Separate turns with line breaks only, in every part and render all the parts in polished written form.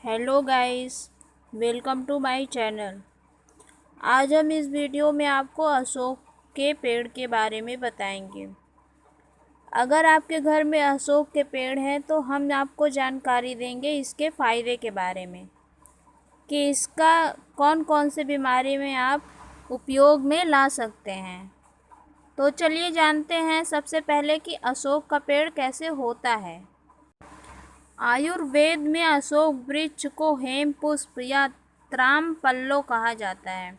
Hello guys, welcome to my channel. आज हम इस वीडियो में आपको अशोक के पेड़ के बारे में बताएंगे। अगर आपके घर में अशोक के पेड़ हैं तो हम आपको जानकारी देंगे इसके फ़ायदे के बारे में कि इसका कौन कौन से बीमारी में आप उपयोग में ला सकते हैं। तो चलिए जानते हैं सबसे पहले कि अशोक का पेड़ कैसे होता है। आयुर्वेद में अशोक वृक्ष को हेमपुष्प या त्रामपल्लो कहा जाता है।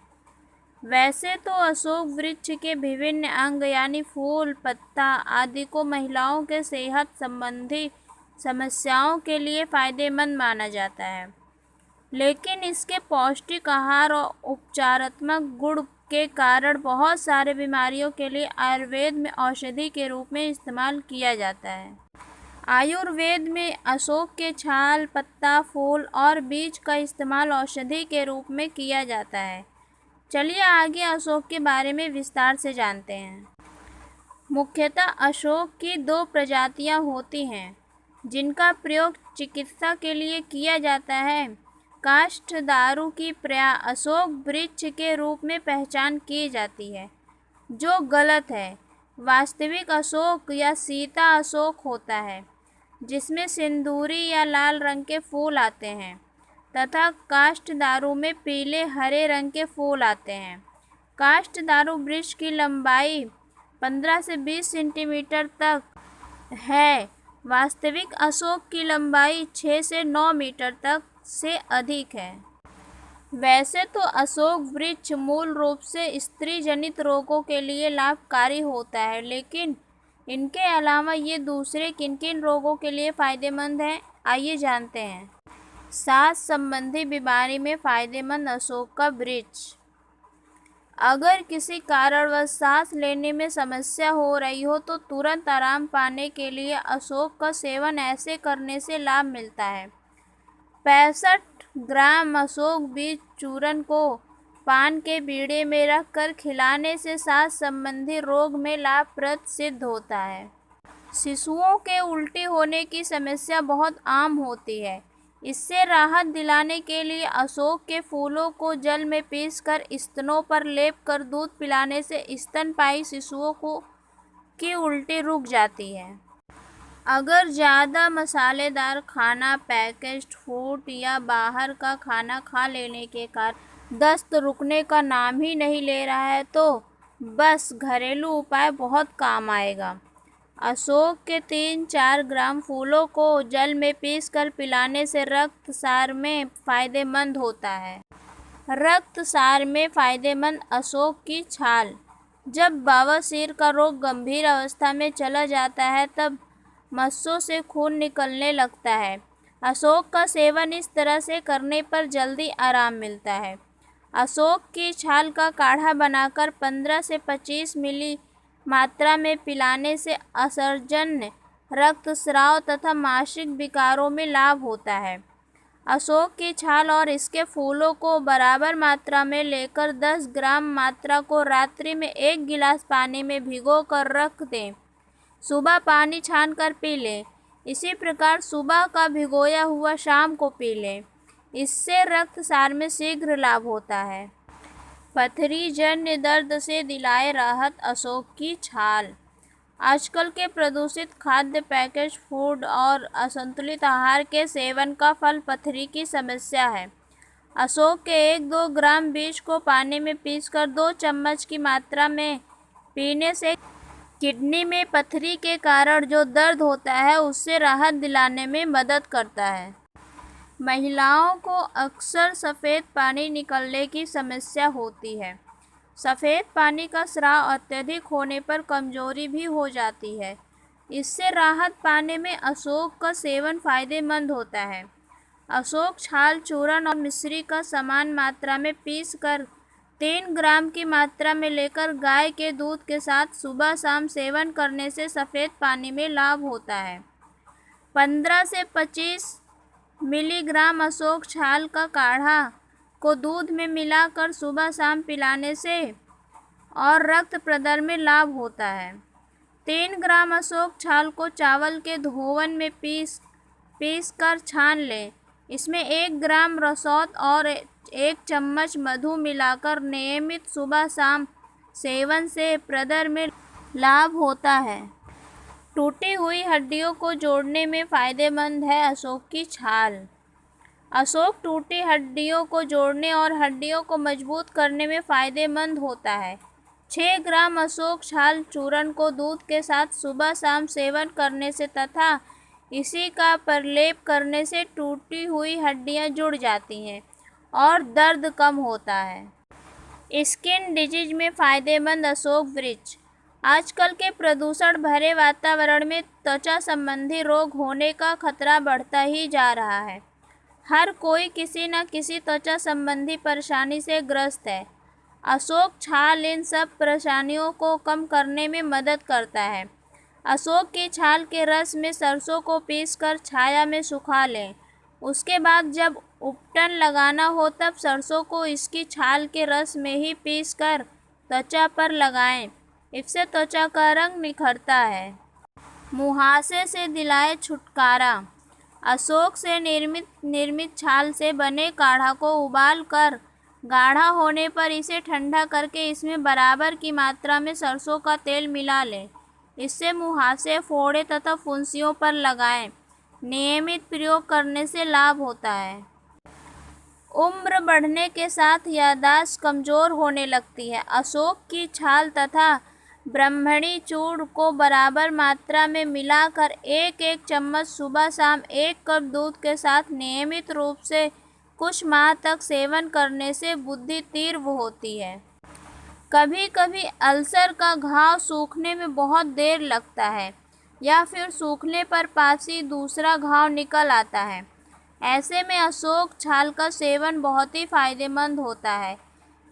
वैसे तो अशोक वृक्ष के विभिन्न अंग यानी फूल, पत्ता आदि को महिलाओं के सेहत संबंधी समस्याओं के लिए फायदेमंद माना जाता है, लेकिन इसके पौष्टिक आहार और उपचारात्मक गुण के कारण बहुत सारे बीमारियों के लिए आयुर्वेद में औषधि के रूप में इस्तेमाल किया जाता है। आयुर्वेद में अशोक के छाल, पत्ता, फूल और बीज का इस्तेमाल औषधि के रूप में किया जाता है। चलिए आगे अशोक के बारे में विस्तार से जानते हैं। मुख्यतः अशोक की दो प्रजातियां होती हैं जिनका प्रयोग चिकित्सा के लिए किया जाता है। काष्ठदारु की प्रायः अशोक वृक्ष के रूप में पहचान की जाती है, जो गलत है। वास्तविक अशोक या सीता अशोक होता है जिसमें सिंदूरी या लाल रंग के फूल आते हैं तथा काष्ठदारु में पीले हरे रंग के फूल आते हैं। काष्ठदारु वृक्ष की लंबाई 15 से 20 सेंटीमीटर तक है। वास्तविक अशोक की लंबाई 6 से 9 मीटर तक से अधिक है। वैसे तो अशोक वृक्ष मूल रूप से स्त्री जनित रोगों के लिए लाभकारी होता है, लेकिन इनके अलावा ये दूसरे किन किन रोगों के लिए फ़ायदेमंद है, आइए जानते हैं। सांस संबंधी बीमारी में फ़ायदेमंद अशोक का वृक्ष। अगर किसी कारणवश सांस लेने में समस्या हो रही हो तो तुरंत आराम पाने के लिए अशोक का सेवन ऐसे करने से लाभ मिलता है। 65 ग्राम अशोक बीज चूर्ण को पान के बीड़े में रखकर खिलाने से सांस संबंधी रोग में लाभप्रद सिद्ध होता है। शिशुओं के उल्टी होने की समस्या बहुत आम होती है। इससे राहत दिलाने के लिए अशोक के फूलों को जल में पीसकर स्तनों पर लेप कर दूध पिलाने से स्तनपायी शिशुओं की उल्टी रुक जाती है। अगर ज़्यादा मसालेदार खाना, पैकेज्ड फूड या बाहर का खाना खा लेने के कारण दस्त रुकने का नाम ही नहीं ले रहा है तो बस घरेलू उपाय बहुत काम आएगा। अशोक के 3-4 ग्राम फूलों को जल में पीसकर पिलाने से रक्तसार में फ़ायदेमंद होता है। रक्तसार में फ़ायदेमंद अशोक की छाल। जब बवासीर का रोग गंभीर अवस्था में चला जाता है तब मस्सों से खून निकलने लगता है। अशोक का सेवन इस तरह से करने पर जल्दी आराम मिलता है। अशोक की छाल का काढ़ा बनाकर 15 से 25 मिली मात्रा में पिलाने से असर्जन, रक्तस्राव तथा मासिक विकारों में लाभ होता है। अशोक की छाल और इसके फूलों को बराबर मात्रा में लेकर 10 ग्राम मात्रा को रात्रि में 1 गिलास पानी में भिगो कर रख दें। सुबह पानी छानकर पी लें। इसी प्रकार सुबह का भिगोया हुआ शाम को पी लें। इससे रक्तसार में शीघ्र लाभ होता है। पथरी जन्य दर्द से दिलाए राहत अशोक की छाल। आजकल के प्रदूषित खाद्य, पैकेज फूड और असंतुलित आहार के सेवन का फल पथरी की समस्या है। अशोक के 1-2 ग्राम बीज को पानी में पीसकर 2 चम्मच की मात्रा में पीने से किडनी में पथरी के कारण जो दर्द होता है उससे राहत दिलाने में मदद करता है। महिलाओं को अक्सर सफ़ेद पानी निकलने की समस्या होती है। सफ़ेद पानी का स्राव अत्यधिक होने पर कमजोरी भी हो जाती है। इससे राहत पाने में अशोक का सेवन फ़ायदेमंद होता है। अशोक छाल चूर्ण और मिश्री का समान मात्रा में पीसकर 3 ग्राम की मात्रा में लेकर गाय के दूध के साथ सुबह शाम सेवन करने से सफ़ेद पानी में लाभ होता है। 15 से 25 मिलीग्राम अशोक छाल का काढ़ा को दूध में मिलाकर सुबह शाम पिलाने से और रक्त प्रदर में लाभ होता है। 3 ग्राम अशोक छाल को चावल के धोवन में पीस कर छान लें। इसमें 1 ग्राम रसौंठ और 1 चम्मच मधु मिलाकर नियमित सुबह शाम सेवन से हृदय में लाभ होता है। टूटी हुई हड्डियों को जोड़ने में फ़ायदेमंद है अशोक की छाल। अशोक टूटी हड्डियों को जोड़ने और हड्डियों को मजबूत करने में फ़ायदेमंद होता है। 6 ग्राम अशोक छाल चूर्ण को दूध के साथ सुबह शाम सेवन करने से तथा इसी का प्रलेप करने से टूटी हुई हड्डियां जुड़ जाती हैं और दर्द कम होता है। स्किन डिजीज में फ़ायदेमंद अशोक वृक्ष। आजकल के प्रदूषण भरे वातावरण में त्वचा संबंधी रोग होने का खतरा बढ़ता ही जा रहा है। हर कोई किसी न किसी त्वचा संबंधी परेशानी से ग्रस्त है। अशोक छाल इन सब परेशानियों को कम करने में मदद करता है। अशोक की छाल के रस में सरसों को पीसकर छाया में सुखा लें। उसके बाद जब उपटन लगाना हो तब सरसों को इसकी छाल के रस में ही पीसकर त्वचा पर लगाएं। इससे त्वचा का रंग निखरता है। मुहासे से दिलाए छुटकारा। अशोक से निर्मित छाल से बने काढ़ा को उबाल कर गाढ़ा होने पर इसे ठंडा करके इसमें बराबर की मात्रा में सरसों का तेल मिला लें। इससे मुहासे, फोड़े तथा फुंसियों पर लगाएं। नियमित प्रयोग करने से लाभ होता है। उम्र बढ़ने के साथ याददाश्त कमज़ोर होने लगती है। अशोक की छाल तथा ब्राह्मणी चूर्ण को बराबर मात्रा में मिलाकर 1-1 चम्मच सुबह शाम 1 कप दूध के साथ नियमित रूप से कुछ माह तक सेवन करने से बुद्धि तीव्र होती है। कभी कभी अल्सर का घाव सूखने में बहुत देर लगता है या फिर सूखने पर पास ही दूसरा घाव निकल आता है। ऐसे में अशोक छाल का सेवन बहुत ही फायदेमंद होता है।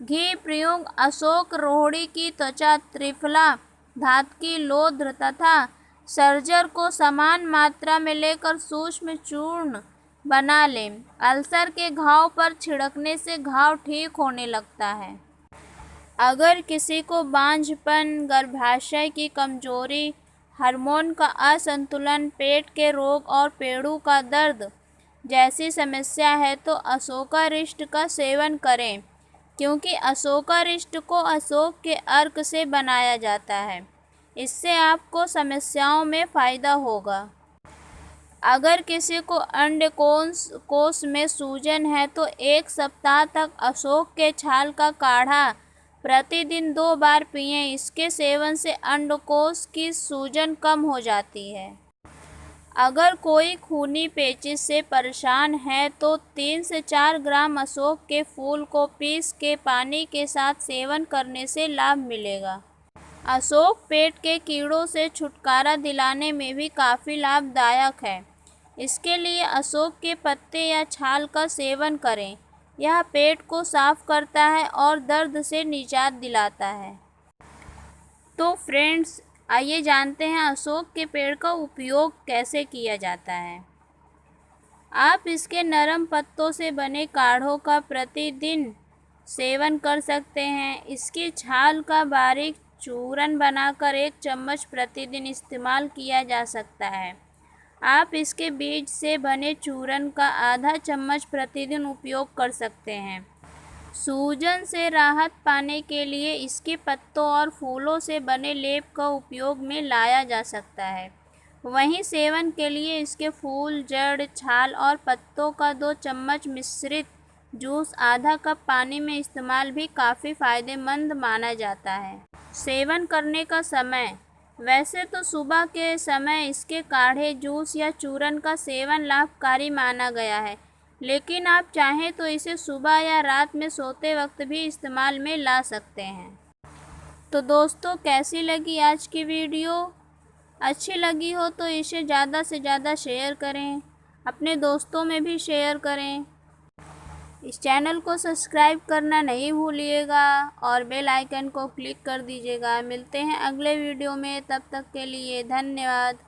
घी प्रयोग। अशोक रोहिणी की त्वचा, त्रिफला, धातकी, लोध्र तथा सर्जर को समान मात्रा में लेकर सूक्ष्म चूर्ण बना लें। अल्सर के घाव पर छिड़कने से घाव ठीक होने लगता है। अगर किसी को बांझपन, गर्भाशय की कमजोरी, हार्मोन का असंतुलन, पेट के रोग और पेड़ों का दर्द जैसी समस्या है तो अशोकारिष्ट का सेवन करें, क्योंकि अशोकारिष्ट को अशोक के अर्क से बनाया जाता है। इससे आपको समस्याओं में फ़ायदा होगा। अगर किसी को अंडकोश में सूजन है तो 1 सप्ताह तक अशोक के छाल का काढ़ा प्रतिदिन 2 बार पिएं। इसके सेवन से अंडकोश की सूजन कम हो जाती है। अगर कोई खूनी पेचिश से परेशान है तो 3 से 4 ग्राम अशोक के फूल को पीस के पानी के साथ सेवन करने से लाभ मिलेगा। अशोक पेट के कीड़ों से छुटकारा दिलाने में भी काफ़ी लाभदायक है। इसके लिए अशोक के पत्ते या छाल का सेवन करें। यह पेट को साफ करता है और दर्द से निजात दिलाता है। तो फ्रेंड्स, आइए जानते हैं अशोक के पेड़ का उपयोग कैसे किया जाता है। आप इसके नरम पत्तों से बने काढ़ों का प्रतिदिन सेवन कर सकते हैं। इसकी छाल का बारीक चूर्ण बनाकर 1 चम्मच प्रतिदिन इस्तेमाल किया जा सकता है। आप इसके बीज से बने चूर्ण का आधा चम्मच प्रतिदिन उपयोग कर सकते हैं। सूजन से राहत पाने के लिए इसके पत्तों और फूलों से बने लेप का उपयोग में लाया जा सकता है। वहीं सेवन के लिए इसके फूल, जड़, छाल और पत्तों का 2 चम्मच मिश्रित जूस आधा कप पानी में इस्तेमाल भी काफ़ी फ़ायदेमंद माना जाता है। सेवन करने का समय। वैसे तो सुबह के समय इसके काढ़े, जूस या चूर्ण का सेवन लाभकारी माना गया है, लेकिन आप चाहें तो इसे सुबह या रात में सोते वक्त भी इस्तेमाल में ला सकते हैं। तो दोस्तों, कैसी लगी आज की वीडियो? अच्छी लगी हो तो इसे ज़्यादा से ज़्यादा शेयर करें, अपने दोस्तों में भी शेयर करें। इस चैनल को सब्सक्राइब करना नहीं भूलिएगा और बेल आइकन को क्लिक कर दीजिएगा। मिलते हैं अगले वीडियो में, तब तक के लिए धन्यवाद।